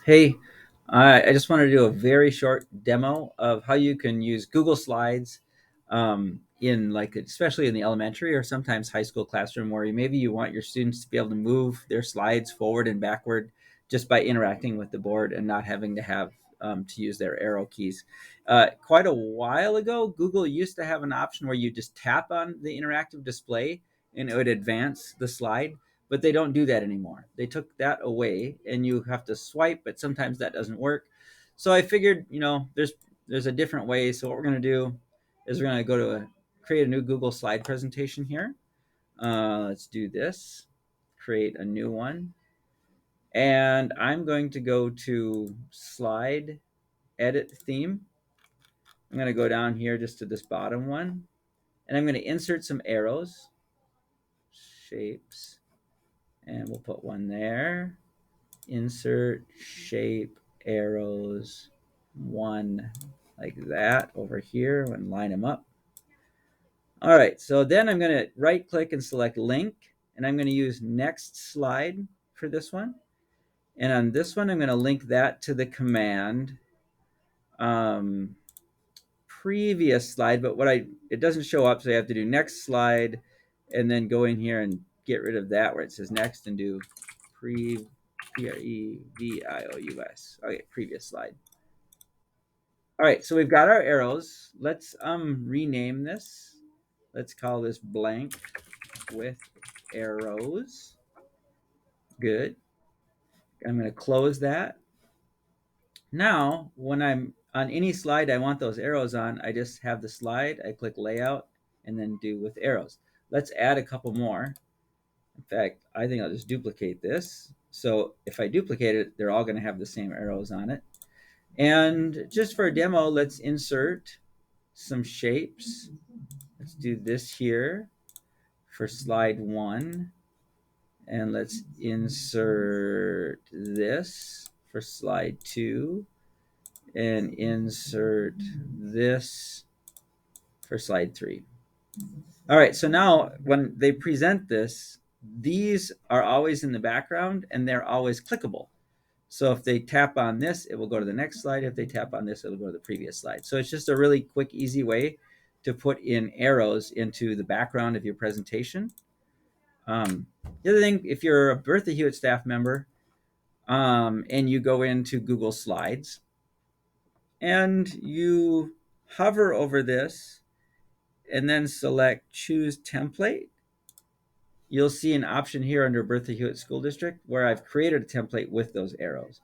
Hey, I just wanted to do a very short demo of how you can use Google Slides in like, especially in the elementary or sometimes high school classroom where maybe you want your students to be able to move their slides forward and backward just by interacting with the board and not having to have to use their arrow keys. Quite a while ago, Google used to have an option where you just tap on the interactive display and it would advance the slide, but they don't do that anymore. They took that away and you have to swipe, but sometimes that doesn't work. So I figured, there's a different way. So what we're going to do is we're going to go to create a new Google slide presentation here. Let's do this. Create a new one. And I'm going to go to slide edit theme. I'm going to go down here just to this bottom one. And I'm going to insert some arrows, shapes, and we'll put one there. Insert shape arrows, one like that over here and line them up. All right, so then I'm going to right click and select link, and I'm going to use next slide for this one. And on this one, I'm going to link that to the command um, previous slide, but it doesn't show up, so I have to do next slide and then go in here and get rid of that where it says next and do previous. Okay, previous slide. All right, so we've got our arrows. Let's rename this. Let's call this blank with arrows. Good. I'm going to close that. Now, when I'm on any slide I want those arrows on, I just have the slide, I click layout, and then do with arrows. Let's add a couple more. In fact, I think I'll just duplicate this. So if I duplicate it, they're all going to have the same arrows on it. And just for a demo, let's insert some shapes. Let's do this here for slide one. And let's insert this for slide two. And insert this for slide three. All right, so now when they present this, these are always in the background and they're always clickable. So if they tap on this, it will go to the next slide. If they tap on this, it'll go to the previous slide. So it's just a really quick, easy way to put in arrows into the background of your presentation. The other thing, if you're a Bertha Hewitt staff member and you go into Google Slides and you hover over this and then select choose template, you'll see an option here under Bertha Hewitt School District where I've created a template with those arrows.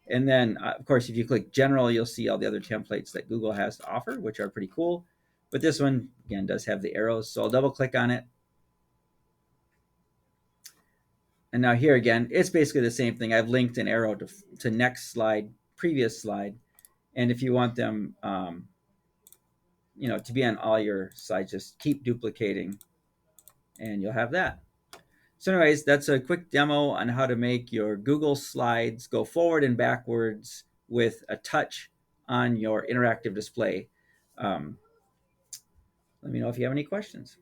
And then, of course, if you click general, you'll see all the other templates that Google has to offer, which are pretty cool. But this one, again, does have the arrows. So I'll double click on it. And now here again, it's basically the same thing. I've linked an arrow to next slide, previous slide. And if you want them, to be on all your slides, just keep duplicating and you'll have that. So anyways, that's a quick demo on how to make your Google Slides go forward and backwards with a touch on your interactive display. Let me know if you have any questions.